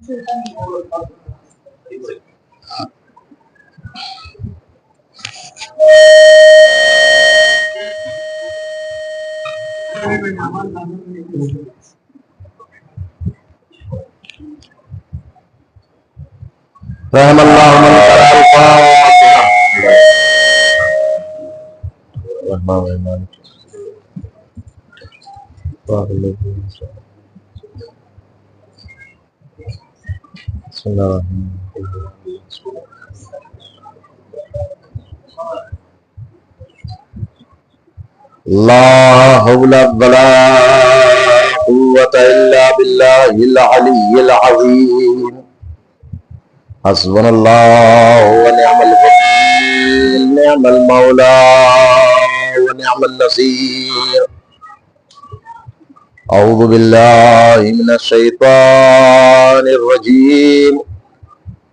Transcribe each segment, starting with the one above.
رحم اللہ من قرأ الفاتحہ. بسم اللہ الرحمن الرحیم. لا حول ولا قوة الا باللہ العلی العظیم. حسبنا اللہ ونعم الوکیل نعم المولا ونعم النصیر. اعوذ باللہ من الشیطان الرجیم.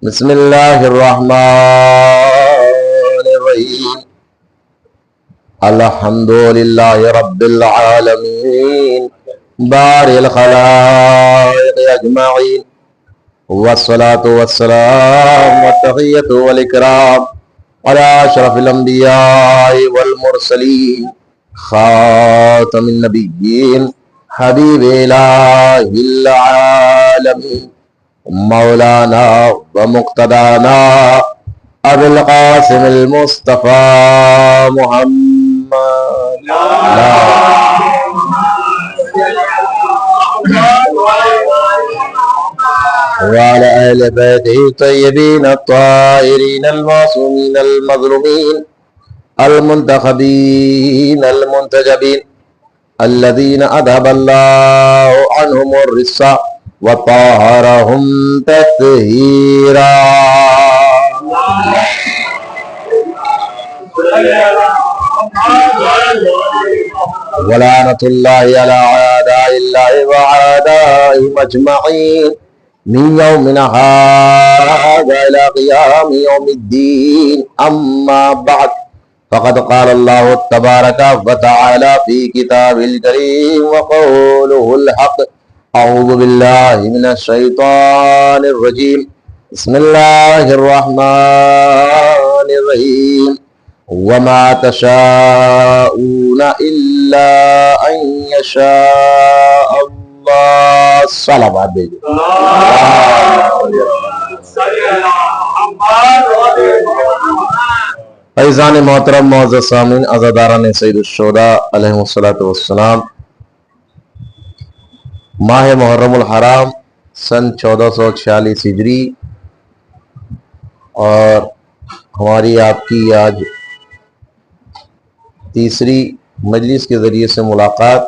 بسم اللہ الرحمن الرحیم. الحمد للہ رب العالمین بارئ الخلائق اجمعین والصلاة والسلام والتحیۃ والاکرام علی اشرف الانبیاء والمرسلین خاتم النبیین حبیب الہ العالمین مولانا ومقتدانا ابو القاسم المصطفى محمد وعلى أهل بيته الطيبين الطاهرين المعصومين المظلومين المنتخبين المنتجبين الذين أذهب الله عنهم الرجس وطهرهم تطهيرا. ولعنة الله على أعداء الله وأعدائهم أجمعين من يومنا هذا إلى قيام يوم الدين. أما بعد فقد قال الله تبارك وتعالى في كتابه الكريم وقوله الحق. أعوذ بالله من الشيطان الرجيم. بسم الله الرحمن الرحيم. وما تشاءون إلا أن يشاء الله. صلوات بھیجو. فیضان محترم معزز سامعین عزاداران سید الشہداء علیہم الصلوۃ والسلام، ماہ محرم الحرام سن 1446 ہجری اور ہماری آپ کی آج تیسری مجلس کے ذریعے سے ملاقات.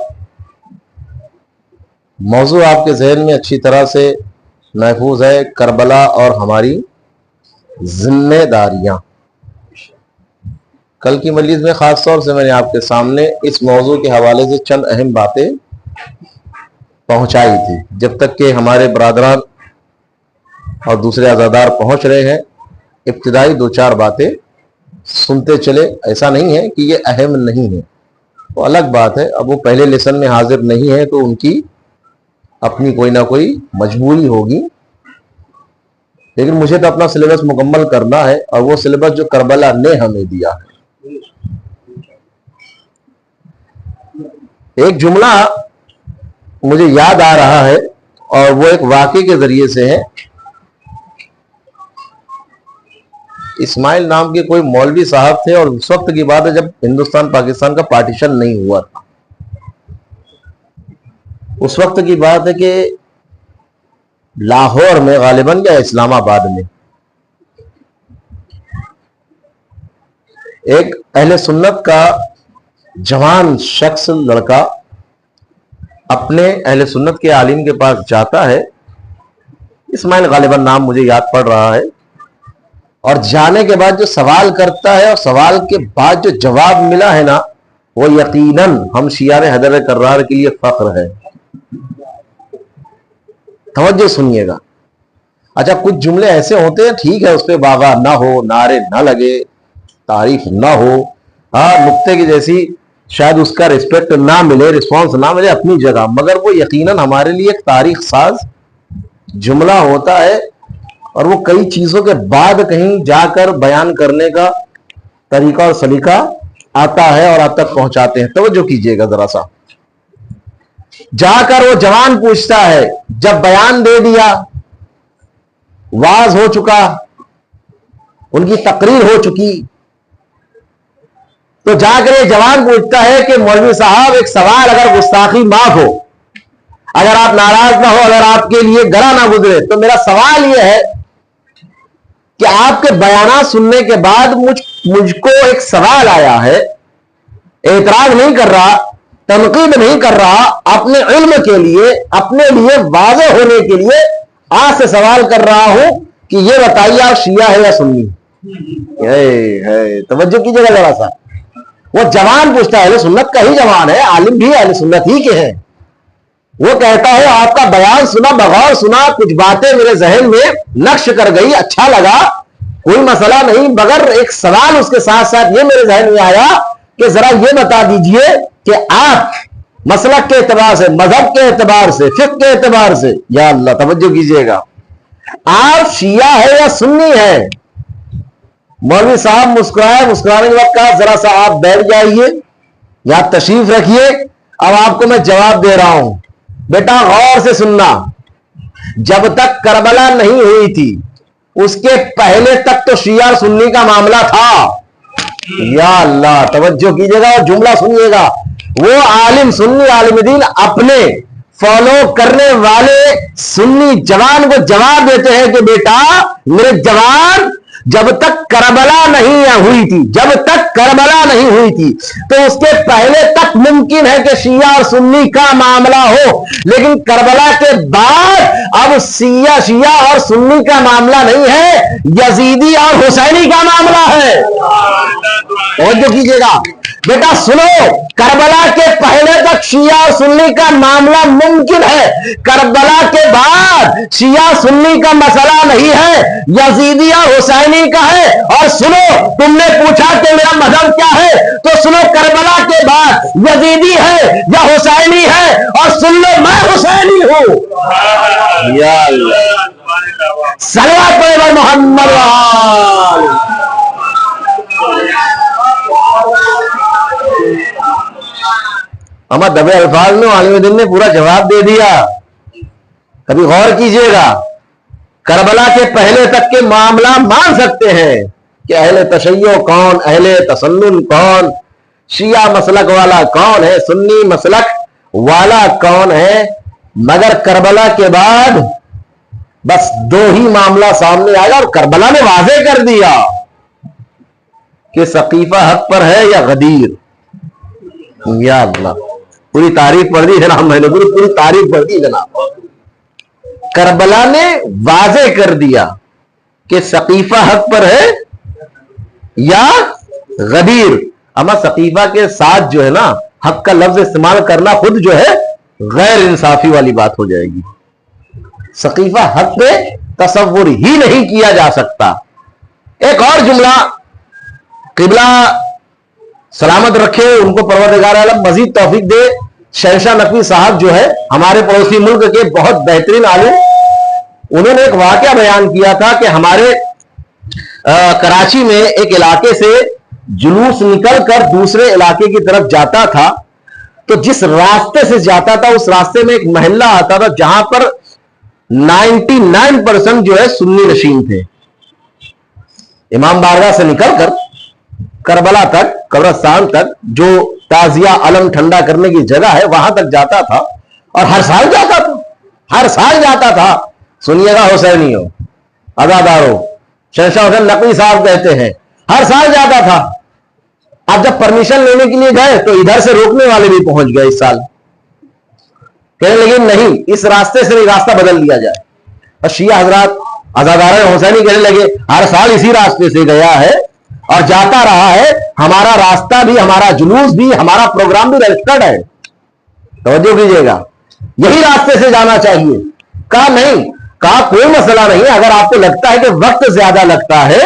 موضوع آپ کے ذہن میں اچھی طرح سے محفوظ ہے، کربلا اور ہماری ذمہ داریاں. کل کی مجلس میں خاص طور سے میں نے آپ کے سامنے اس موضوع کے حوالے سے چند اہم باتیں پہنچائی تھی. جب تک کہ ہمارے برادران اور دوسرے عزادار پہنچ رہے ہیں، ابتدائی دو چار باتیں سنتے چلے. ایسا نہیں ہے کہ یہ اہم نہیں ہے، وہ الگ بات ہے. اب وہ پہلے لیسن میں حاضر نہیں ہے تو ان کی اپنی کوئی نہ کوئی مجبوری ہوگی، لیکن مجھے تو اپنا سلیبس مکمل کرنا ہے، اور وہ سلیبس جو کربلا نے ہمیں دیا ہے. ایک جملہ مجھے یاد آ رہا ہے اور وہ ایک واقعے کے ذریعے سے ہے. اسماعیل نام کے کوئی مولوی صاحب تھے، اور اس وقت کی بات ہے جب ہندوستان پاکستان کا پارٹیشن نہیں ہوا تھا. اس وقت کی بات ہے کہ لاہور میں غالباً یا اسلام آباد میں ایک اہل سنت کا جوان شخص لڑکا اپنے اہل سنت کے عالم کے پاس جاتا ہے. اسماعیل غالباً نام مجھے یاد پڑ رہا ہے. اور جانے کے بعد جو سوال کرتا ہے اور سوال کے بعد جو جواب ملا ہے نا، وہ یقیناً ہم شیعہ حیدر کرار کے لیے فخر ہے. توجہ سنیے گا. اچھا، کچھ جملے ایسے ہوتے ہیں، ٹھیک ہے، اس پہ باغا نہ ہو، نعرے نہ لگے، تعریف نہ ہو، ہاں نقطے کی جیسی شاید اس کا ریسپیکٹ نہ ملے، رسپانس نہ ملے، اپنی جگہ، مگر وہ یقیناً ہمارے لیے ایک تاریخ ساز جملہ ہوتا ہے اور وہ کئی چیزوں کے بعد کہیں جا کر بیان کرنے کا طریقہ اور سلیقہ آتا ہے اور آپ تک پہنچاتے ہیں. توجہ کیجئے گا ذرا سا. جا کر وہ جوان پوچھتا ہے, جب بیان دے دیا, واز ہو چکا, ان کی تقریر ہو چکی, تو جا کر یہ جوان پوچھتا ہے کہ مولوی صاحب ایک سوال, اگر گستاخی معاف ہو, اگر آپ ناراض نہ ہو, اگر آپ کے لیے گرا نہ گزرے, تو میرا سوال یہ ہے کہ آپ کے بیانات سننے کے بعد مجھ کو ایک سوال آیا ہے, اعتراض نہیں کر رہا, تنقید نہیں کر رہا, اپنے علم کے لیے, اپنے لیے واضح ہونے کے لیے آج سے سوال کر رہا ہوں کہ یہ بتائیے آپ شیعہ ہے یا سنی؟ توجہ کیجیے گا ذرا سا. وہ جوان پوچھتا ہے, اہل سنت کا ہی جوان ہے, عالم بھی اہل سنت ہی کے ہیں. وہ کہتا ہے آپ کا بیان سنا, بغور سنا, کچھ باتیں میرے ذہن میں نقش کر گئی, اچھا لگا, کوئی مسئلہ نہیں, مگر ایک سوال اس کے ساتھ ساتھ یہ میرے ذہن میں آیا کہ ذرا یہ بتا دیجئے کہ آپ مسلک کے اعتبار سے, مذہب کے اعتبار سے, فقہ کے اعتبار سے, یا اللہ توجہ کیجئے گا, آپ شیعہ ہے یا سنی ہے؟ مولوی صاحب مسکرائے, مسکرانے کے وقت کہا ذرا سا آپ بیٹھ جائیے یا تشریف رکھیے, اب آپ کو میں جواب دے رہا ہوں. بیٹا غور سے سننا, جب تک کربلا نہیں ہوئی تھی اس کے پہلے تک تو شیعہ اور سنی کا معاملہ تھا. یا اللہ توجہ کیجئے گا اور جملہ سنیے گا. وہ عالم, سنی عالم دین اپنے فالو کرنے والے سنی جوان کو جواب دیتے ہیں کہ بیٹا میرے جوان, جب تک کربلا نہیں ہوئی تھی, جب تک کربلا نہیں ہوئی تھی تو اس کے پہلے تک ممکن ہے کہ شیعہ اور سنی کا معاملہ ہو, لیکن کربلا کے بعد اب شیعہ اور سنی کا معاملہ نہیں ہے, یزیدی اور حسینی کا معاملہ ہے. توجہ کیجیے گا بیٹا, سنو, کربلا کے پہلے تک شیعہ اور سنی کا معاملہ ممکن ہے, کربلا کے بعد شیعہ سنی کا مسئلہ نہیں ہے, یزیدی اور حسینی کا ہے. اور سنو, تم نے پوچھا کہ میرا مذہب کیا ہے, تو سنو, کربلا کے بعد یزیدی ہے یا حسینی ہے, اور سن لو میں حسینی ہوں. یا اللہ صلوات پڑھے محمد. اما دبے الفاظ میں عالم دین نے پورا جواب دے دیا. کبھی غور کیجئے گا, کربلا کے پہلے تک کے معاملہ مان سکتے ہیں کہ اہل تشیع کون, اہل تسنن کون, شیعہ مسلک والا کون ہے, سنی مسلک والا کون ہے, مگر کربلا کے بعد بس دو ہی معاملہ سامنے آیا, اور کربلا نے واضح کر دیا کہ ثقیفہ حق پر ہے یا غدیر. یا اللہ پوری تعریف پڑھ دی جناب, میں نے پوری تعریف پڑھ دی جناب. کربلا نے واضح کر دیا کہ ثقیفہ حق پر ہے یا غدیر. اما ثقیفہ کے ساتھ جو ہے نا حق کا لفظ استعمال کرنا خود جو ہے غیر انصافی والی بات ہو جائے گی. ثقیفہ حق پہ تصور ہی نہیں کیا جا سکتا. ایک اور جملہ, قبلہ سلامت رکھے, ان کو پروردگار عالم مزید توفیق دے. شہنشاہ نقوی صاحب جو ہے ہمارے پڑوسی ملک کے بہت بہترین عالم, انہوں نے ایک واقعہ بیان کیا تھا کہ ہمارے کراچی میں ایک علاقے سے جلوس نکل کر دوسرے علاقے کی طرف جاتا تھا, تو جس راستے سے جاتا تھا اس راستے میں ایک محلہ آتا تھا جہاں پر 99% جو ہے سنی نشین تھے. امام بارگاہ سے نکل کر کربلا تک, قبرستان تک, جو تازیہ علم ٹھنڈا کرنے کی جگہ ہے, وہاں تک جاتا تھا, اور ہر سال جاتا تھا, ہر سال جاتا تھا. سنیے گا, حسینی ہو, عزادار ہو, شہنشاہ حسین نقوی صاحب کہتے ہیں ہر سال جاتا تھا. اب جب پرمیشن لینے کے لیے گئے تو ادھر سے روکنے والے بھی پہنچ گئے اس سال, کہنے لگے نہیں اس راستے سے راستہ بدل دیا جائے. اور شیعہ حضرات عزادار حسینی کہنے لگے ہر سال اسی راستے سے گیا ہے اور جاتا رہا ہے, ہمارا راستہ بھی, ہمارا جلوس بھی, ہمارا پروگرام بھی رجسٹرڈ ہے. توجہ کیجیے گا, یہی راستے سے جانا چاہیے. کہا نہیں, کہا کوئی مسئلہ نہیں, اگر آپ کو لگتا ہے کہ وقت زیادہ لگتا ہے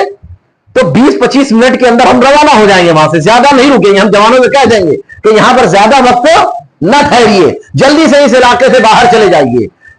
تو 20-25 منٹ کے اندر ہم روانہ ہو جائیں گے, وہاں سے زیادہ نہیں رکیں گے. ہم جوانوں میں کہہ دیں گے کہ یہاں پر زیادہ وقت نہ ٹھہریے, جلدی سے اس علاقے سے باہر چلے جائیے.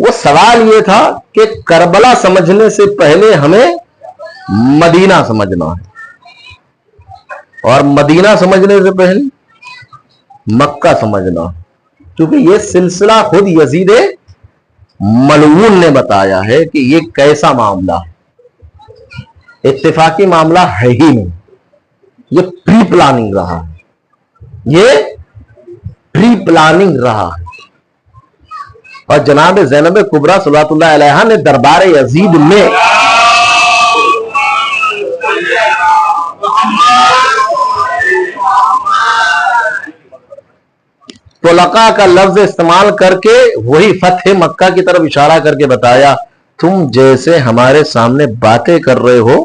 وہ سوال یہ تھا کہ کربلا سمجھنے سے پہلے ہمیں مدینہ سمجھنا ہے، اور مدینہ سمجھنے سے پہلے مکہ سمجھنا، کیونکہ یہ سلسلہ خود یزید ملعون نے بتایا ہے کہ یہ کیسا معاملہ ہے، اتفاقی معاملہ ہے ہی نہیں، یہ پری پلاننگ رہا ہے، یہ پری پلاننگ رہا ہے۔ اور جناب زینب کبریٰ صلوات اللہ علیہا نے دربار یزید میں طلقاء کا لفظ استعمال کر کے وہی فتح مکہ کی طرف اشارہ کر کے بتایا، تم جیسے ہمارے سامنے باتیں کر رہے ہو،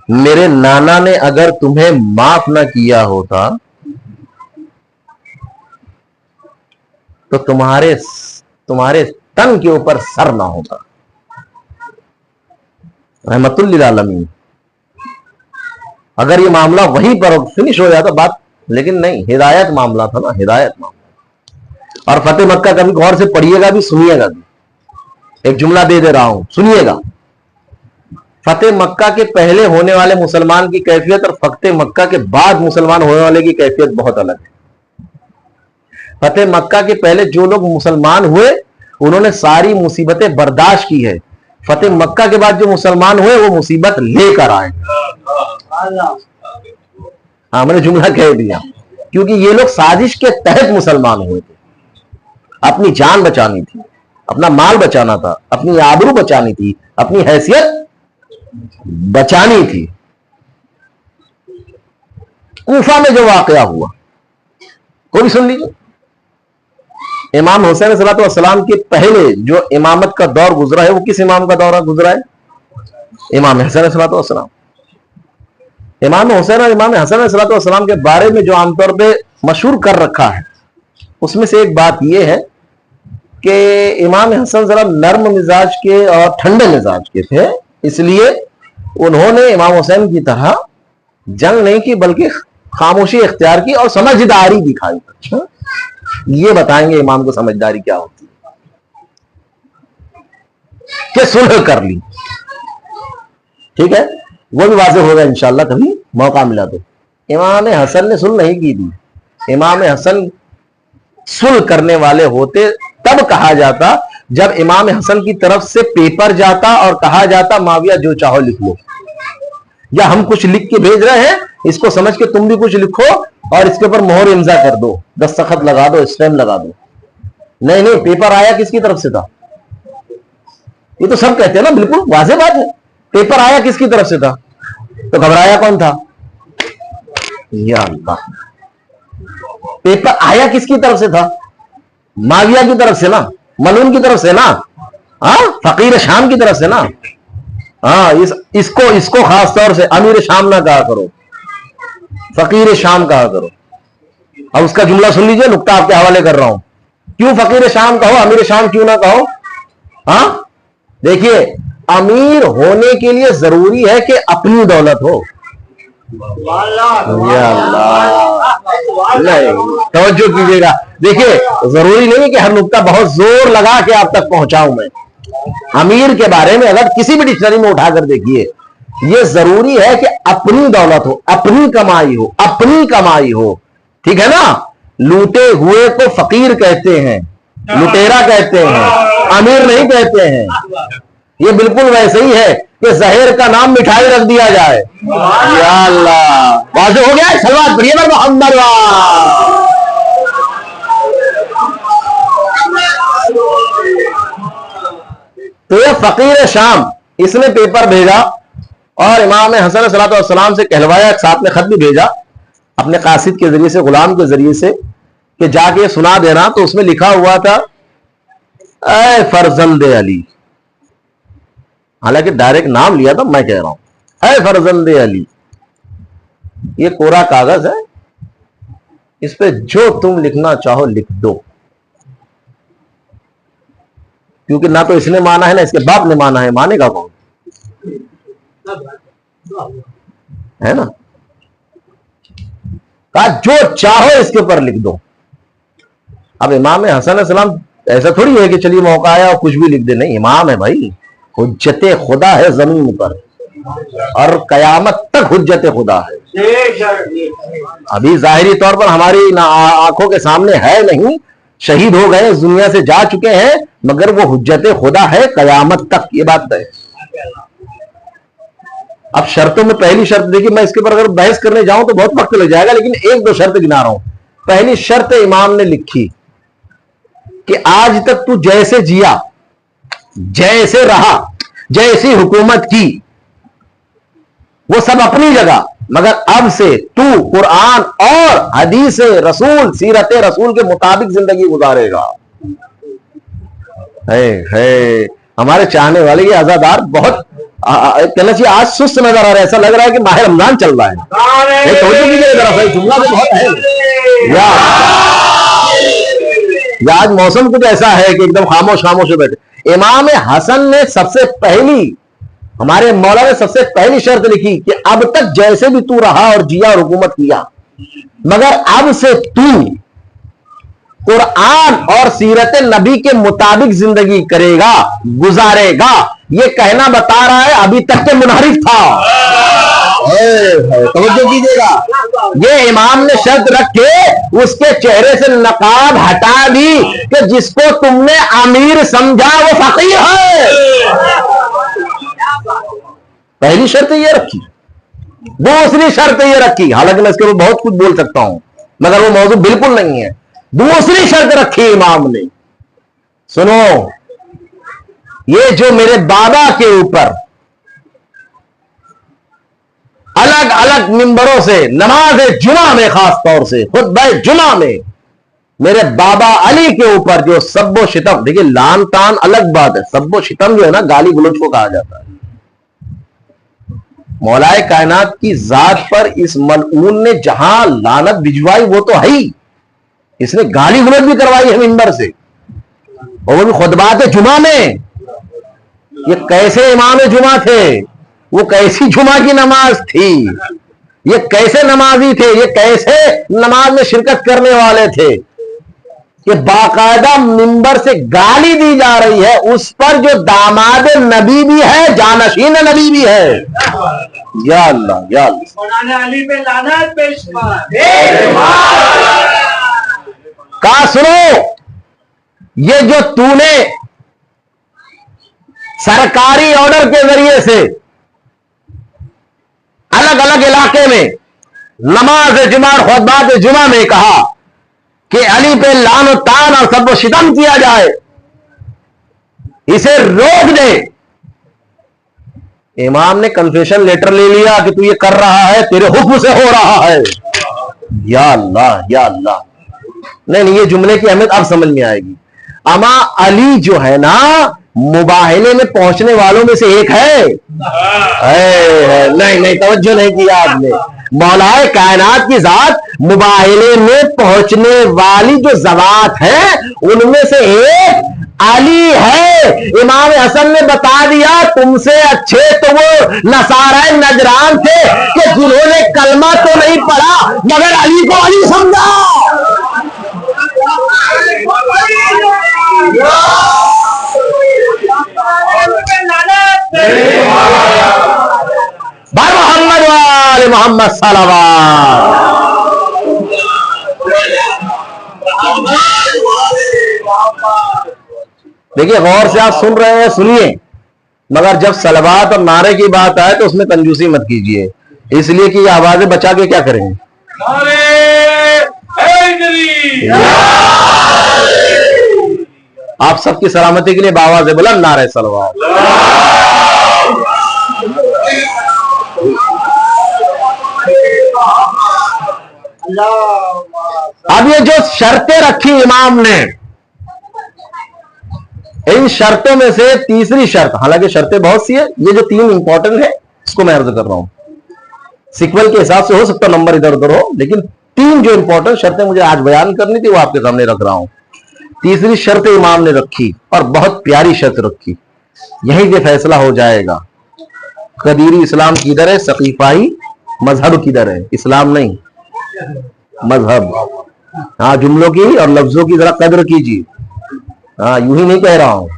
میرے نانا نے اگر تمہیں معاف نہ کیا ہوتا تو تمہارے تن کے اوپر سر نہ ہوتا، رحمت للعالمین۔ اگر یہ معاملہ وہیں پر فنش ہو جاتا بات، لیکن نہیں، ہدایت معاملہ تھا نا، ہدایت معاملہ۔ اور فتح مکہ کبھی غور سے پڑھیے گا بھی، سنیے گا بھی، ایک جملہ دے دے رہا ہوں، سنیے گا۔ فتح مکہ کے پہلے ہونے والے مسلمان کی کیفیت اور فتح مکہ کے بعد مسلمان ہونے والے کی کیفیت بہت الگ ہے۔ فتح مکہ کے پہلے جو لوگ مسلمان ہوئے انہوں نے ساری مصیبتیں برداشت کی ہے، فتح مکہ کے بعد جو مسلمان ہوئے وہ مصیبت لے کر آئے۔ ہاں، میں نے جملہ کہہ دیا، کیونکہ یہ لوگ سازش کے تحت مسلمان ہوئے تھے، اپنی جان بچانی تھی، اپنا مال بچانا تھا، اپنی آبرو بچانی تھی، اپنی حیثیت بچانی تھی۔ کوفہ میں جو واقعہ ہوا وہ بھی سن لیجیے۔ امام حسین صلی اللہ علیہ وسلم کے پہلے جو امامت کا دور گزرا ہے وہ کس امام کا دورہ گزرا ہے؟ امام حسین صلی اللہ علیہ وسلم۔ امام حسین اور امام حسن صلی اللہ علیہ وسلم کے بارے میں جو عام طور پہ مشہور کر رکھا ہے اس میں سے ایک بات یہ ہے کہ امام حسن صلی اللہ علیہ وسلم نرم مزاج کے اور ٹھنڈے مزاج کے تھے، اس لیے انہوں نے امام حسین کی طرح جنگ نہیں کی بلکہ خاموشی اختیار کی اور سمجھداری دکھائی۔ اچھا، یہ بتائیں گے امام کو سمجھداری کیا ہوتی ہے، کہ صلح کر لی، ٹھیک ہے، وہ بھی واضح ہوگا انشاءاللہ کبھی موقع ملا تو۔ امام حسن نے صلح نہیں کی تھی، امام حسن صلح کرنے والے ہوتے تب کہا جاتا جب امام حسن کی طرف سے پیپر جاتا اور کہا جاتا معاویہ جو چاہو لکھ لو، یا ہم کچھ لکھ کے بھیج رہے ہیں اس کو سمجھ کے تم بھی کچھ لکھو اور اس کے اوپر مہر امضا کر دو، دستخط لگا دو، اسٹیمپ لگا دو۔ نہیں نہیں، پیپر آیا کس کی طرف سے تھا؟ یہ تو سب کہتے ہیں نا، بالکل واضح بات ہے، پیپر آیا کس کی طرف سے تھا؟ تو گھبرایا کون تھا؟ یا اللہ، پیپر آیا کس کی طرف سے تھا؟ معاویہ کی طرف سے نا، ملعون کی طرف سے نا، ہاں، فقیر شام کی طرف سے نا۔ ہاں، اس کو خاص طور سے امیر شام نہ کہا کرو، فقیر شام کہا کرو۔ اب اس کا جملہ سن لیجئے، نقطہ آپ کے حوالے کر رہا ہوں، کیوں فقیر شام کہو، امیر شام کیوں نہ کہو؟ ہاں، دیکھیے، امیر ہونے کے لیے ضروری ہے کہ اپنی دولت ہو۔ یا اللہ، توجہ کیجیے گا، دیکھیے ضروری نہیں ہے کہ ہر نقطہ بہت زور لگا کے آپ تک پہنچاؤں میں۔ امیر کے بارے میں اگر کسی بھی ڈکشنری میں اٹھا کر دیکھیے، یہ ضروری ہے کہ اپنی دولت ہو، اپنی کمائی ہو، اپنی کمائی ہو، ٹھیک ہے نا؟ لوٹے ہوئے کو فقیر کہتے ہیں، لٹیرا کہتے ہیں، امیر نہیں کہتے ہیں۔ یہ بالکل ویسے ہی ہے کہ زہر کا نام مٹھائی رکھ دیا جائے۔ یا اللہ، واضح ہو گیا؟ صلوات پڑھیے پر محمد۔ تو یہ فقیر شام، اس نے پیپر بھیجا اور امام حسن صلی اللہ علیہ وسلم سے کہلوایا، ساتھ میں خط بھی بھیجا اپنے قاصد کے ذریعے سے، غلام کے ذریعے سے، کہ جا کے سنا دینا۔ تو اس میں لکھا ہوا تھا، اے فرزند علی، حالانکہ ڈائریکٹ نام لیا تھا، میں کہہ رہا ہوں اے فرزند علی، یہ کوڑا کاغذ ہے، اس پہ جو تم لکھنا چاہو لکھ دو، کیونکہ نہ تو اس نے مانا ہے نہ اس کے باپ نے مانا ہے، مانے گا کون؟ ہے نا؟ کہا جو چاہو اس کے اوپر لکھ دو۔ اب امام حسن علیہ السلام ایسا تھوڑی ہے کہ چلیے موقع آیا اور کچھ بھی لکھ دے. نہیں, امام ہے بھائی, حجت خدا ہے زمین پر, اور قیامت تک حجت خدا ہے. ابھی ظاہری طور پر ہماری آنکھوں کے سامنے ہے نہیں, شہید ہو گئے, اس دنیا سے جا چکے ہیں, مگر وہ حجت خدا ہے قیامت تک. یہ بات ہے. اب شرطوں میں پہلی شرط دیکھیے, میں اس کے اوپر اگر بحث کرنے جاؤں تو بہت وقت لگ جائے گا, لیکن ایک دو شرط گنا رہا ہوں. پہلی شرط امام نے لکھی کہ آج تک تو جیسے جیا, جیسے رہا, جیسی حکومت کی, وہ سب اپنی جگہ, مگر اب سے تو قرآن اور حدیث رسول, سیرت رسول کے مطابق زندگی گزارے گا. ہمارے چاہنے والے یہ عزادار بہت کہنا چاہیے آج سست نظر آ رہا ہے. ایسا لگ رہا ہے کہ ماہ رمضان چل رہا ہے. جملہ تو بہت ہے. یا آج موسم کچھ ایسا ہے کہ ایک دم خاموش خاموش ہو بیٹھے. امام حسن نے سب سے پہلی, ہمارے مولا نے سب سے پہلی شرط لکھی کہ اب تک جیسے بھی تو رہا اور جیا اور حکومت کیا, مگر اب سے تو قرآن اور سیرت نبی کے مطابق زندگی کرے گا, گزارے گا. یہ کہنا بتا رہا ہے ابھی تک کے منحرف تھا. توجہ کیجیے گا, یہ امام نے شرط رکھ کے اس کے چہرے سے نقاب ہٹا دی کہ جس کو تم نے امیر سمجھا وہ فقیر ہے. پہلی شرط یہ رکھی. دوسری شرط یہ رکھی, حالانکہ میں اس کے اوپر بہت کچھ بول سکتا ہوں مگر وہ موضوع بالکل نہیں ہے. دوسری شرط رکھی امام نے, سنو, یہ جو میرے بابا کے اوپر الگ الگ ممبروں سے نماز جمعہ میں, خاص طور سے خطبہ جمعہ میں میرے بابا علی کے اوپر جو سب و شتم, دیکھیے لان تان الگ بات ہے, سب و شتم جو ہے نا گالی گلوچ کو کہا جاتا ہے. مولائے کائنات کی ذات پر اس ملعون نے جہاں لعنت بھجوائی وہ تو ہے ہی, اس نے گالی گلوچ بھی کروائی ہے منبر سے, اور وہ بھی خطبات جمعہ میں. یہ کیسے امام جمعہ تھے, وہ کیسی جمعہ کی نماز تھی, یہ کیسے نمازی تھے, یہ کیسے نماز میں شرکت کرنے والے تھے کہ باقاعدہ منبر سے گالی دی جا رہی ہے اس پر جو داماد نبی بھی ہے, جانشین نبی بھی ہے. یا اللہ, یا اللہ. کہا سنو, یہ جو تو نے سرکاری آرڈر کے ذریعے سے الگ الگ علاقے میں نماز جمعہ اور خطبات جمعہ میں کہا کہ علی پہ لعن و طعن اور سب و شتم کیا جائے, اسے روک دے. امام نے کنفیشن لیٹر لے لیا کہ تو یہ کر رہا ہے تیرے حکم سے ہو رہا ہے. یا اللہ, یا اللہ. نہیں, یہ جملے کی اہمیت اب سمجھ میں آئے گی. اما علی جو ہے نا مباہلے میں پہنچنے والوں میں سے ایک ہے. نہیں, توجہ نہیں کیا آپ نے. مولا کائنات کی ذات مباہلے میں پہنچنے والی جو ذوات ہیں ان میں سے ایک علی ہے. امام حسن نے بتا دیا تم سے اچھے تو وہ نصارہ نجران تھے کہ جنہوں نے کلمہ تو نہیں پڑھا مگر علی کو علی سمجھا. بھائی محمد والے محمد صلوات. دیکھیے غور سے آپ سن رہے ہیں, سنیے, مگر جب صلوات اور نعرے کی بات آئے تو اس میں کنجوسی مت کیجیے, اس لیے کہ یہ آوازیں بچا کے کیا کریں گے. آپ سب کی سلامتی کے لیے باواز بلند نعرہ صلوات. اب یہ جو شرطیں رکھی امام نے, ان شرطوں میں سے تیسری شرط, حالانکہ شرطیں بہت سی ہیں, یہ جو تین امپورٹنٹ ہے اس کو میں عرض کر رہا ہوں. سیکول کے حساب سے ہو سکتا نمبر ادھر ادھر ہو, لیکن تین جو امپورٹنٹ شرطیں مجھے آج بیان کرنی تھی وہ آپ کے سامنے رکھ رہا ہوں. تیسری شرط امام نے رکھی اور بہت پیاری شرط رکھی, یہیں سے فیصلہ ہو جائے گا قدیری اسلام کدھر ہے, سقیفائی مذہب کدھر ہے. اسلام نہیں, مذہب. ہاں, جملوں کی اور لفظوں کی ذرا قدر کیجیے. ہاں یوں ہی نہیں کہہ رہا ہوں،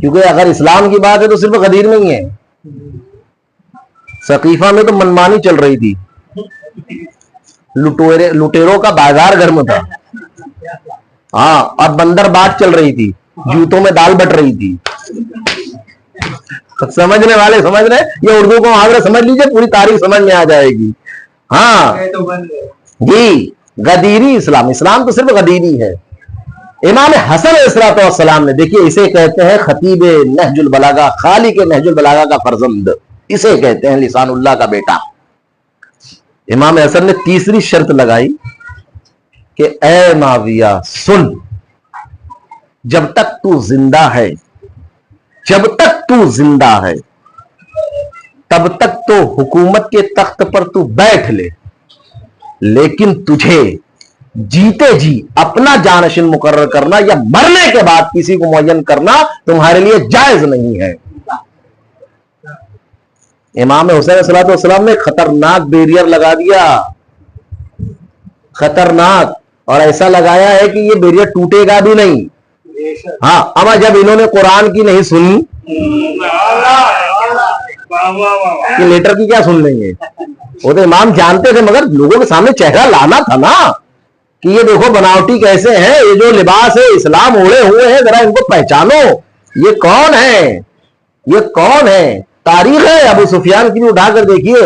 کیونکہ اگر اسلام کی بات ہے تو صرف غدیر میں ہی ہے، ثقیفہ میں تو منمانی چل رہی تھی، لٹیروں کا بازار گرم تھا، ہاں، اور بندر بات چل رہی تھی، جوتوں میں دال بٹ رہی تھی. سمجھنے والے سمجھ رہے، یہ اردو کو محاورہ سمجھ لیجئے، پوری تاریخ سمجھ میں آ جائے گی. ہاں جی، غدیری اسلام، اسلام تو صرف غدیری ہے. امام حسن علیہ السلام نے، دیکھیے اسے کہتے ہیں خطیب نہج البلاغہ، خالق نہج البلاغہ کا فرزند، اسے کہتے ہیں لسان اللہ کا بیٹا. امام حسن نے تیسری شرط لگائی کہ اے معاویہ سن، جب تک تو زندہ ہے، جب تک تو زندہ ہے تب تک تو حکومت کے تخت پر تو بیٹھ لے، لیکن تجھے جیتے جی اپنا جانشین مقرر کرنا یا مرنے کے بعد کسی کو معین کرنا تمہارے لیے جائز نہیں ہے. امام حسین صلی اللہ علیہ وسلم نے خطرناک بیریئر لگا دیا، خطرناک، اور ایسا لگایا ہے کہ یہ بیریئر ٹوٹے گا بھی نہیں. ہاں، اما جب انہوں نے قرآن کی نہیں سنی کہ لیٹر کی کیا سن لیں گے. وہ تو امام جانتے تھے، مگر لوگوں کے سامنے چہرہ لانا تھا نا کہ یہ دیکھو بناوٹی کیسے ہیں، یہ جو لباس ہے اسلام اوڑے ہوئے ہیں، ذرا ان کو پہچانو، یہ کون ہے، یہ کون ہے. تاریخ ہے ابو سفیان کی بھی اٹھا کر دیکھیے.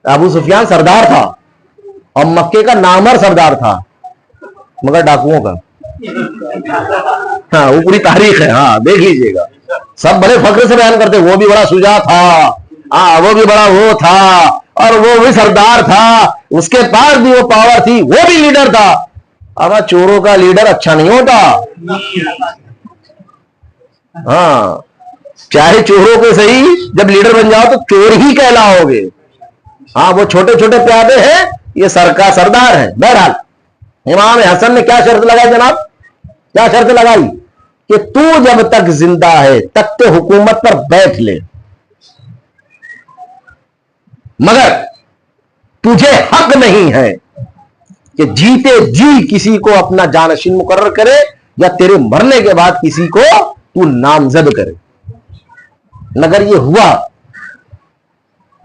ابو سفیان سردار تھا اور مکے کا نامور سردار تھا، مگر ڈاکوؤں کا. ہاں وہ پوری تاریخ ہے، ہاں دیکھ لیجئے گا. سب بڑے فخر سے بیان کرتے، وہ بھی بڑا شجاع تھا، ہاں وہ بھی بڑا وہ تھا، اور وہ بھی سردار تھا، اس کے پاس بھی وہ پاور تھی، وہ بھی لیڈر تھا. اب چوروں کا لیڈر اچھا نہیں ہوتا. ہاں چاہے چوروں کو صحیح، جب لیڈر بن جاؤ تو چور ہی کہلاؤ گے. ہاں وہ چھوٹے چھوٹے پیادے ہیں، یہ سردار ہیں. بہرحال امام حسن نے کیا شرط لگائی جناب، کیا شرط لگائی کہ تو جب تک زندہ ہے تخت حکومت پر بیٹھ لے، مگر تجھے حق نہیں ہے کہ جیتے جی کسی کو اپنا جانشین مقرر کرے یا تیرے مرنے کے بعد کسی کو تو نامزد کرے. مگر یہ ہوا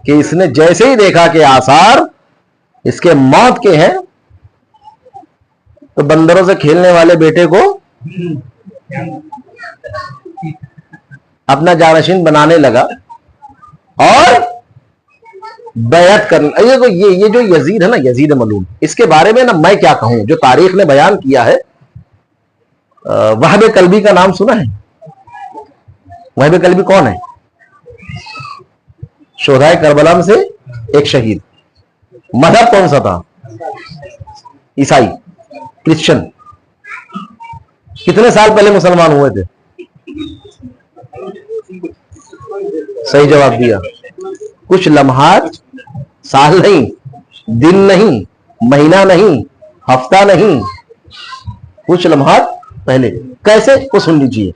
کہ اس نے جیسے ہی دیکھا کہ آثار اس کے موت کے ہیں تو بندروں سے کھیلنے والے بیٹے کو اپنا جانشین بنانے لگا اور بیعت کرنا. یہ جو یزید ہے نا، یزید ملعون، اس کے بارے میں نا میں کیا کہوں، جو تاریخ نے بیان کیا ہے. وہب کلبی کا نام سنا ہے؟ وہب کلبی کون ہے؟ شہدائے کربلا میں سے ایک شہید. مذہب کون سا تھا؟ عیسائی، کرسچن. کتنے سال پہلے مسلمان ہوئے تھے؟ صحیح جواب دیا. کچھ لمحات، سال نہیں، دن نہیں، مہینہ نہیں، ہفتہ نہیں، کچھ لمحات پہلے. کیسے؟ وہ سن لیجیے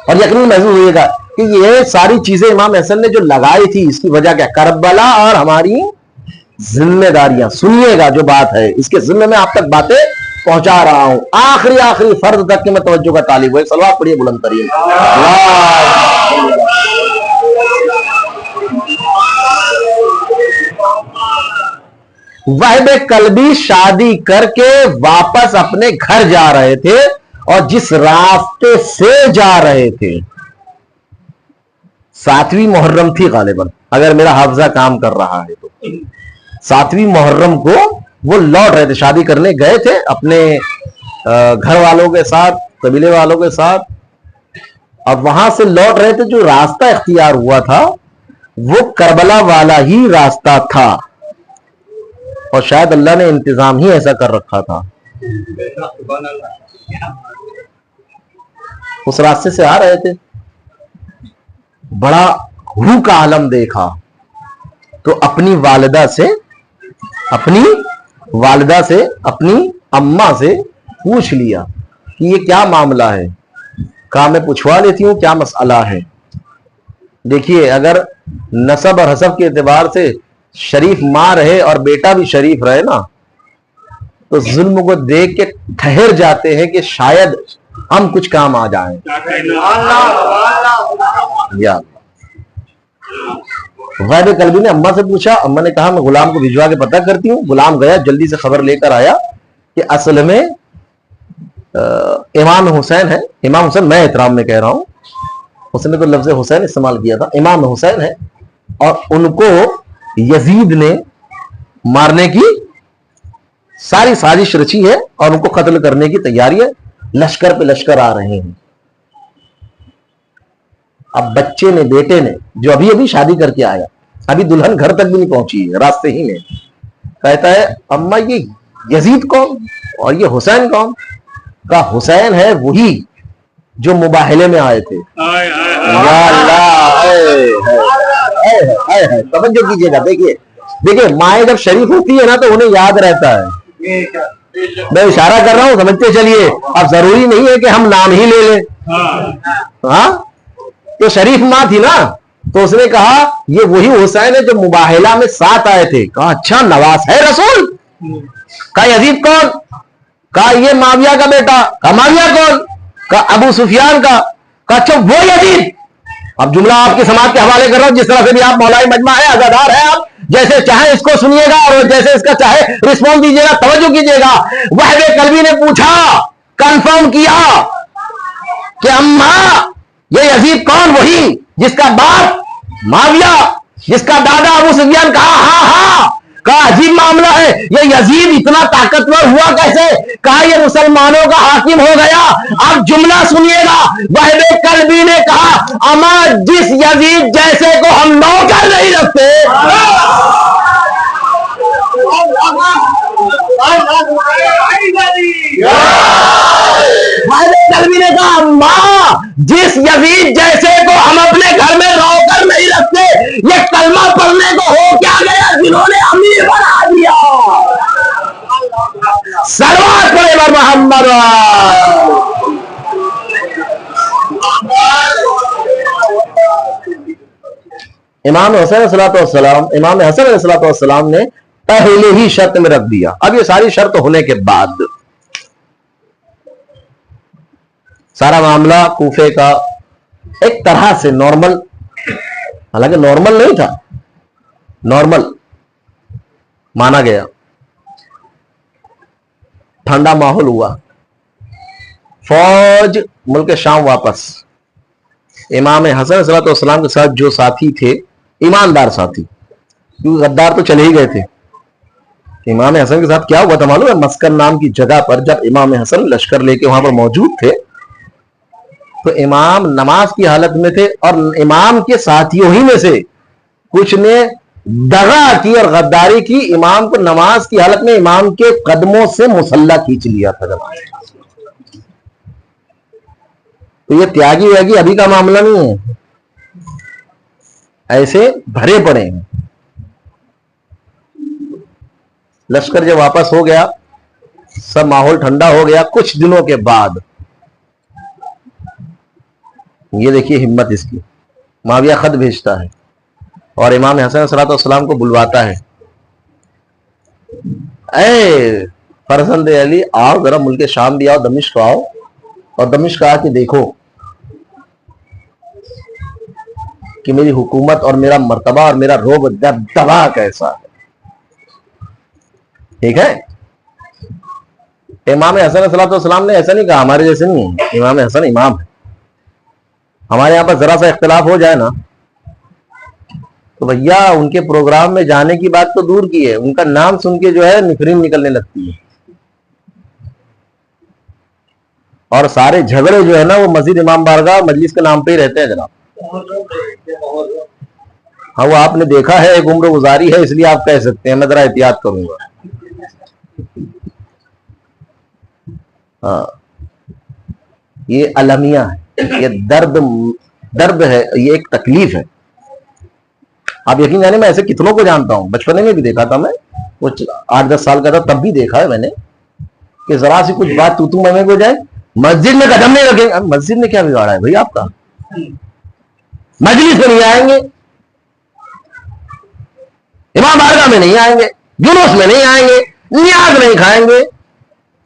اور یقین محسوس ہوئے گا کہ یہ ساری چیزیں امام حسن نے جو لگائی تھی، اس کی وجہ کیا؟ کربلا اور ہماری ذمہ داریاں. سنیے گا جو بات ہے، اس کے ذمہ میں آپ تک باتیں پہنچا رہا ہوں، آخری فرد تک کہ میں توجہ کا طالب ہوں. صلوات پڑھیے بلند ترین. وہب کلبی شادی کر کے واپس اپنے گھر جا رہے تھے، اور جس راستے سے جا رہے تھے 7ویں محرم تھی غالباً، اگر میرا حافظہ کام کر رہا ہے تو 7ویں محرم کو وہ لوٹ رہے تھے. شادی کرنے گئے تھے اپنے گھر والوں کے ساتھ، قبیلے والوں کے ساتھ، اب وہاں سے لوٹ رہے تھے. جو راستہ اختیار ہوا تھا وہ کربلا والا ہی راستہ تھا، اور شاید اللہ نے انتظام ہی ایسا کر رکھا تھا. اس راستے سے آ رہے تھے، بڑا روح کا عالم دیکھا تو اپنی والدہ سے، اپنی اماں سے پوچھ لیا کہ یہ کیا معاملہ ہے. کہا میں پوچھوا لیتی ہوں کیا مسئلہ ہے. دیکھیے اگر نسب اور حسب کے اعتبار سے شریف ماں رہے اور بیٹا بھی شریف رہے نا، تو ظلم کو دیکھ کے ٹھہر جاتے ہیں کہ شاید ہم کچھ کام آ جائیں. یا غیب قلبی نے اماں سے پوچھا, اماں نے کہا میں غلام کو بھجوا کے پتہ کرتی ہوں. غلام گیا, جلدی سے خبر لے کر آیا کہ اصل میں امام حسین ہے. امام حسین میں احترام میں کہہ رہا ہوں, اس نے تو لفظ حسین استعمال کیا تھا. امام حسین ہے اور ان کو یزید نے مارنے کی ساری سازش رچی ہے اور ان کو قتل کرنے کی تیاری ہے. لشکر پہ لشکر آ رہے ہیں. اب بچے نے, بیٹے نے, جو ابھی ابھی شادی کر کے آیا, ابھی دلہن گھر تک بھی نہیں پہنچی ہے, راستے ہی میں کہتا ہے اماں یہ یزید کون اور یہ حسین کون؟ کہا حسین ہے وہی جو مباہلے میں آئے تھے. یا اللہ, توجہ کیجیے گا. دیکھیے مائیں جب شریف ہوتی ہے نا تو انہیں یاد رہتا ہے. میں اشارہ کر رہا ہوں, سمجھتے چلیے. اب ضروری نہیں ہے کہ ہم نام ہی لے لیں. ہاں تو شریف ماں تھی نا, تو اس نے کہا یہ وہی حسین ہے جو مباہلہ میں ساتھ آئے تھے. کہا اچھا نواز ہے رسول. کہا یزید کون؟ کہا یہ معاویہ کا بیٹا. کہا معاویہ کون؟ کہا ابو سفیان کا. کہا اچھا وہ یزید. اب جملہ آپ کی سماعت کے حوالے کر رہا ہوں, جس طرح سے بھی آپ مولائی مجمع ہے, عزادار ہے, آپ جیسے چاہیں اس کو سنیے گا اور جیسے اس کا چاہے رسپونس دیجیے گا. توجہ کیجیے گا. وہب قلبی نے پوچھا, کنفرم کیا کہ اماں یہ یزید کون؟ وہی جس کا باپ معاویہ, جس کا دادا ابو سفیان. کہا ہاں ہاں. کہا عجیب معاملہ ہے, یہ یزید اتنا طاقتور ہوا کیسے؟ کہا یہ مسلمانوں کا حاکم ہو گیا. اب جملہ سنیے گا. وہب قلبی نے کہا اماں جس یزید جیسے کو ہم نوکر نہیں رکھتے. قلبی نے کہا ماں جس یزید جیسے کو ہم اپنے گھر میں نوکر نہیں رکھتے, یہ کلمہ پڑھنے کو ہو کیا گیا جنہوں نے امیر بنا دیا. صلوات پڑھے بر محمد. امام حسین علیہ السلام, امام حسن علیہ السلام نے پہلے ہی شرط میں رکھ دیا. اب یہ ساری شرط ہونے کے بعد سارا معاملہ کوفے کا ایک طرح سے نارمل, حالانکہ نارمل نہیں تھا, نارمل مانا گیا. ٹھنڈا ماحول ہوا, فوج ملک شام واپس. امام حسن علیہ السلام کے ساتھ جو ساتھی تھے, ایماندار ساتھی, کیونکہ غدار تو چلے ہی گئے تھے. امام حسن کے ساتھ کیا ہوا تھا معلوم ہے؟ مسکن نام کی جگہ پر جب امام حسن لشکر لے کے وہاں پر موجود تھے تو امام نماز کی حالت میں تھے, اور امام کے ساتھیوں ہی میں سے کچھ نے دغا کی اور غداری کی. امام کو نماز کی حالت میں امام کے قدموں سے مسلح کھینچ لیا تھا. تو یہ تیاگی ویاگی ابھی کا معاملہ نہیں ہے, ایسے بھرے پڑے ہیں. لشکر جب واپس ہو گیا, سب ماحول ٹھنڈا ہو گیا. کچھ دنوں کے بعد یہ دیکھیے ہمت اس کی, معاویہ خط بھیجتا ہے اور امام حسن علیہ السلام کو بلواتا ہے. اے فرزند علی, آؤ ذرا ملک شام بھی آؤ, دمشق آؤ, اور دمشق آ کے دیکھو کہ میری حکومت اور میرا مرتبہ اور میرا روب دبا کیسا ہے. ٹھیک ہے. امام حسن علیہ السلام نے ایسا نہیں کہا ہمارے جیسے نہیں ہے, امام حسن امام ہے. ہمارے یہاں پر ذرا سا اختلاف ہو جائے نا تو بھیا ان کے پروگرام میں جانے کی بات تو دور کی ہے, ان کا نام سن کے جو ہے نفرین نکلنے لگتی ہے. اور سارے جھگڑے جو ہے نا وہ مسجد امام بارگاہ مجلس کے نام پہ ہی رہتے ہیں جناب. ہاں وہ آپ نے دیکھا ہے, ایک عمر گزاری ہے, اس لیے آپ کہہ سکتے ہیں, میں ذرا احتیاط کروں گا. ہاں یہ المیہ ہے, یہ درد ہے, یہ ایک تکلیف ہے. آپ یقین جانے میں ایسے کتنوں کو جانتا ہوں, بچپنے میں بھی دیکھا تھا میں, کچھ 8-10 سال کا تھا تب بھی دیکھا ہے میں نے کہ ذرا سی کچھ بات تو میں ہو جائے, مسجد میں قدم نہیں رکھیں گے. مسجد میں کیا بگاڑا ہے بھائی آپ کا؟ مجلس میں نہیں آئیں گے, امام بارگاہ میں نہیں آئیں گے, جلوس میں نہیں آئیں گے, نیاز نہیں کھائیں گے.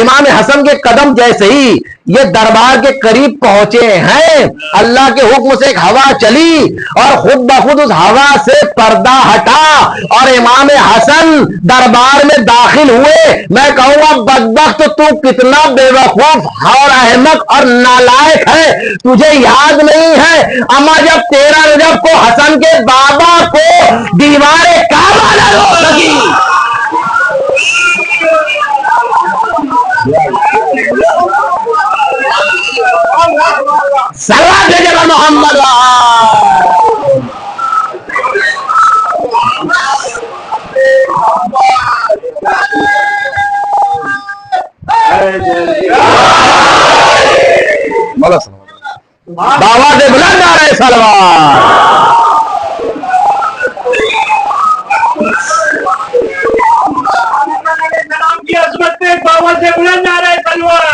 امام حسن کے قدم جیسے ہی یہ دربار کے قریب پہنچے ہیں، اللہ کے حکم سے ایک ہوا چلی اور خود بخود اس ہوا سے پردہ ہٹا اور امام حسن دربار میں داخل ہوئے۔ میں کہوں گا بدبخت تو کتنا بے وقوف اور احمق اور نالائق ہے، تجھے یاد نہیں ہے اما جب 13 رجب کو حسن کے بابا کو دیوار کعبہ نہ روک سکی، سلام جب محمد بابا سے بلند آ رہے سلوار، کی عظمت پہ بابا سے بلند آ رہے سلوار۔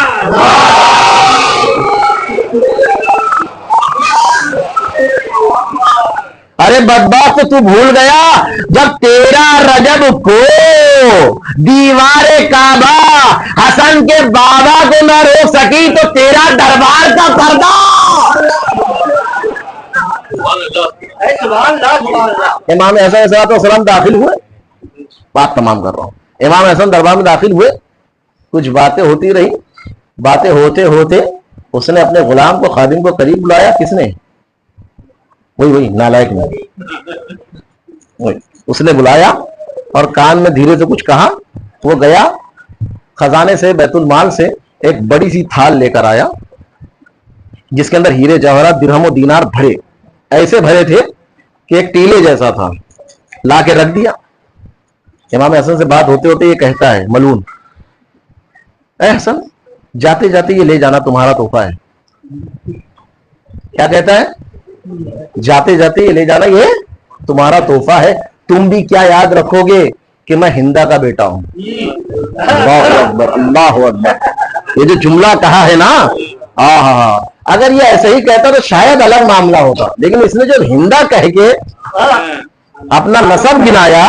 ارے بدبخت تو بھول گیا جب 13 رجب کو دیوار کعبہ حسن کے بابا کو نہ روک سکی تو تیرا دربار کا پردہ۔ امام حسن علیہ السلام داخل ہوئے، بات تمام کر رہا ہوں، امام حسن دربار میں داخل ہوئے، کچھ باتیں ہوتی رہی، باتیں ہوتے ہوتے اس نے اپنے غلام کو خادم کو قریب بلایا، کس نے؟ وہی نالائق نے، اس نے بلایا اور کان میں دھیرے سے کچھ کہا، وہ گیا خزانے سے بیت المال سے ایک بڑی سی تھال لے کر آیا جس کے اندر ہیرے جواہرات درہم و دینار بھرے، ایسے بھرے تھے کہ ایک ٹیلے جیسا تھا، لا کے رکھ دیا۔ امام حسن سے بات ہوتے ہوتے یہ کہتا ہے ملون، اے حسن جاتے جاتے یہ لے جانا تمہارا تحفہ ہے۔ کیا کہتا ہے؟ جاتے جاتے یہ لے جانا یہ تمہارا تحفہ ہے، تم بھی کیا یاد رکھو گے کہ میں ہندا کا بیٹا ہوں۔ اللہ اکبر اللہ اکبر، یہ جو جملہ کہا ہے نا، اگر یہ ایسے ہی کہتا تو شاید الگ معاملہ ہوتا، لیکن اس نے جو ہندا کہہ کے اپنا نسب گنایا،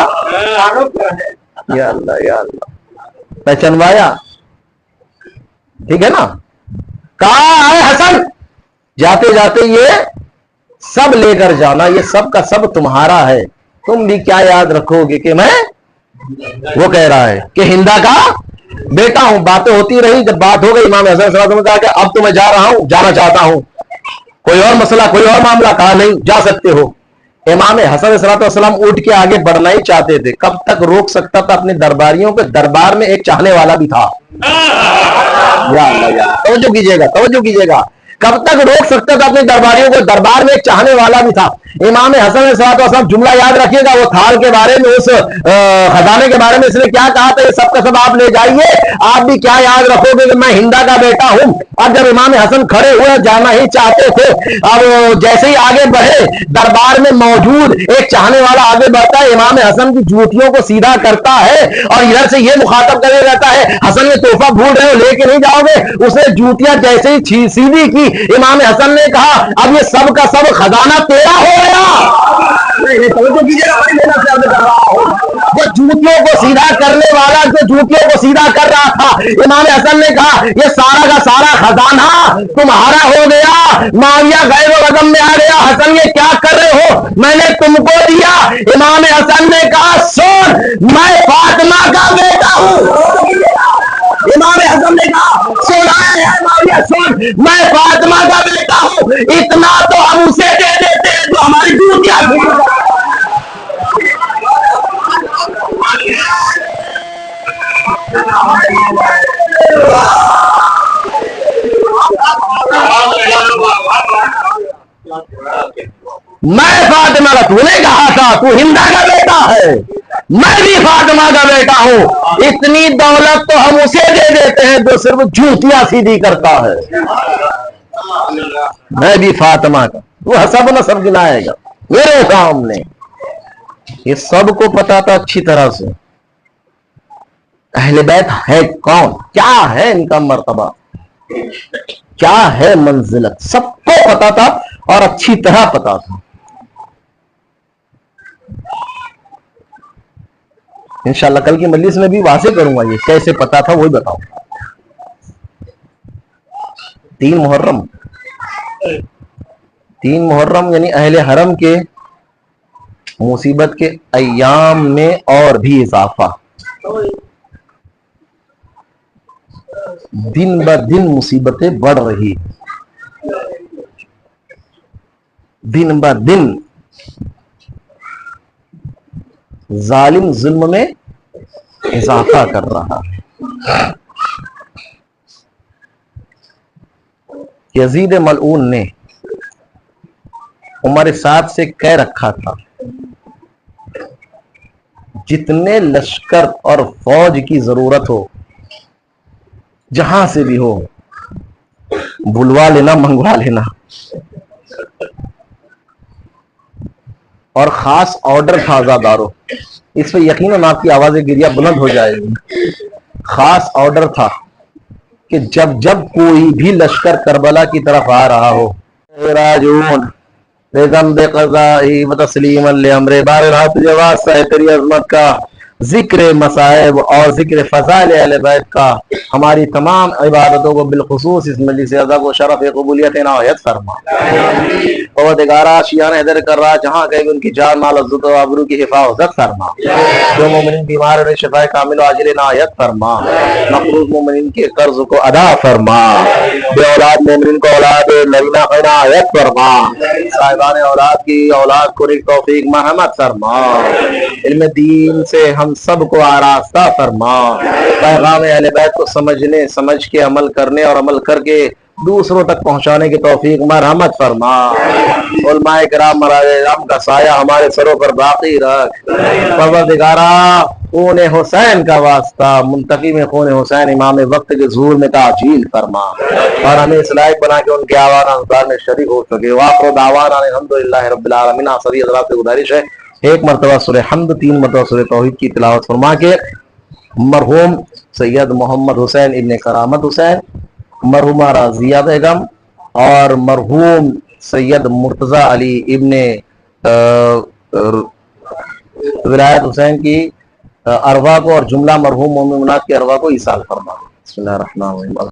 یا اللہ یا اللہ، پہچنوایا، ٹھیک ہے نا، کہا ہے حسن جاتے جاتے یہ سب لے کر جانا، یہ سب کا سب تمہارا ہے، تم بھی کیا یاد رکھو گے کہ میں، وہ کہہ رہا ہے کہ ہندا کا بیٹا ہوں۔ باتیں ہوتی رہی، جب بات ہو گئی امام حسن صلی اللہ علیہ وسلم نے کہا کہ اب تو میں جا رہا ہوں، جانا چاہتا ہوں، کوئی اور مسئلہ کوئی اور معاملہ؟ کہا نہیں جا سکتے ہو۔ امام حسن علیہ السلام اٹھ کے آگے بڑھنا ہی چاہتے تھے، کب تک روک سکتا تھا اپنے درباریوں کے؟ دربار میں ایک چاہنے والا بھی تھا، یا اللہ یا توجہ کیجیے گا توجہ کیجیے گا، کب تک روک سکتا تھا اپنے درباریوں کو؟ دربار میں ایک چاہنے والا بھی تھا۔ امام حسن علیہ السلام جملہ یاد رکھیے گا، وہ تھال کے بارے میں، اس خزانے کے بارے میں اس نے کیا کہا تھا؟ یہ سب کا سب آپ لے جائیے، آپ بھی کیا یاد رکھو گے کہ میں ہندا کا بیٹا ہوں۔ اب جب امام حسن کھڑے ہوئے جانا ہی چاہتے تھے، اب جیسے ہی آگے بڑھے، دربار میں موجود ایک چاہنے والا آگے بڑھتا ہے، امام حسن کی جوتیوں کو سیدھا کرتا ہے اور ادھر سے یہ مخاطب کرے رہتا ہے، حسن یہ تحفہ بھول رہے ہو، لے کے نہیں جاؤ گے؟ اس نے جوتیاں جیسے ہی سیدھی کی، امام حسن نے کہا اب یہ سب کا سب خزانہ تیرا ہو گیا۔ وہ جوتیوں کو سیدھا کرنے والا جو جوتیوں کو سیدھا کر رہا تھا، امام حسن نے کہا یہ سارا کا سارا خزانہ تمہارا ہو گیا۔ معاویہ غیر و رقم میں آ گیا، حسن یہ کیا کر رہے ہو؟ میں نے تم کو دیا۔ امام حسن نے کہا سن، میں فاطمہ کا بیٹا ہوں۔ امام حسن نے کہا سنا ہے معاویہ، سن، میں فاطمہ کا بیٹا ہوں، اتنا تو ہم اسے دے دیتے ہیں جو ہماری ڈیوٹیاں بھی۔ میں فاطمہ کا، تو نے کہا تھا تو ہندا کا بیٹا ہے، میں بھی فاطمہ کا بیٹا ہوں، اتنی دولت تو ہم اسے دے دیتے ہیں جو صرف جوتیاں سیدھی کرتا ہے۔ میں بھی فاطمہ کا، وہ سب نہ سب گنائے گا میرے سامنے۔ یہ سب کو پتا تھا اچھی طرح سے اہل بیت ہے کون، کیا ہے ان کا مرتبہ، کیا ہے منزلت، سب کو پتا تھا اور اچھی طرح پتا تھا۔ انشاءاللہ کل کی مجلس میں بھی واضح کروں گا یہ کیسے پتا تھا، وہی بتاؤں۔ تین محرم یعنی اہل حرم کے مصیبت کے ایام میں اور بھی اضافہ. دن بدن مصیبتیں بڑھ رہی, دن بدن ظالم ظلم میں اضافہ کر رہا ہے. یزید ملعون نے عمر سعد سے کہہ رکھا تھا جتنے لشکر اور فوج کی ضرورت ہو جہاں سے بھی ہو بلوا لینا, منگوا لینا. اور خاص آرڈر تھا عزادارو, اس پہ یقیناً آپ کی آواز گریہ بلند ہو جائے گی. خاص آرڈر تھا کہ جب جب کوئی بھی لشکر کربلا کی طرف آ رہا ہو, راجون بیگم بے قضائی و تسلیم الامر, بار رات جواز ہے تیری عظمت کا, ذکر مصائب اور ذکر فضائل اہل بیت کا ہماری تمام عبادتوں کو بالخصوص اس مجلس ادب و شرف قبولیت عنایت فرما. پروردگارا شیعان حیدر کر رہا جہاں کہیں ان کی جان مال عزت و آبرو کی حفاظت فرما. جو مومنین بیمار ہیں شفا کامل و عاجل عنایت فرما. مقروض مومنین کے قرض کو ادا فرما. بے اولاد مومنین کو اولاد نرینہ عنایت فرما. صاحبان اولاد کی اولاد کو رزق توفیق مرحمت فرما. علم دین سے ہم سب کو آراستہ فرما. پیغام اہل بیت کو سمجھنے, سمجھ کے عمل کرنے اور عمل کر کے دوسروں تک پہنچانے کی توفیق مرحمت فرما. علماء کرام مراجع کرام کا سایہ ہمارے سروں پر باقی رکھ. پروردگارا خون حسین کا واسطہ منتقم خون حسین امام وقت کے ظہور میں تعجیل فرما اور ہمیں اس لائق بنا کے ان کے آوان انصار میں شریک ہو سکے. وآخر دعوانا الحمدللہ رب العالمین. سبھی حضرات سے گزارش ہے ایک مرتبہ سورہ حمد, 3 مرتبہ سورہ توحید کی تلاوت فرما کے مرحوم سید محمد حسین ابن کرامت حسین, مرحومہ راضیہ بیگم اور مرحوم سید مرتضی علی ابن ولایت حسین کی ارواح کو اور جملہ مرحوم مومنات کے ارواح کو ایصال فرما. بسم اللہ الرحمن الرحیم.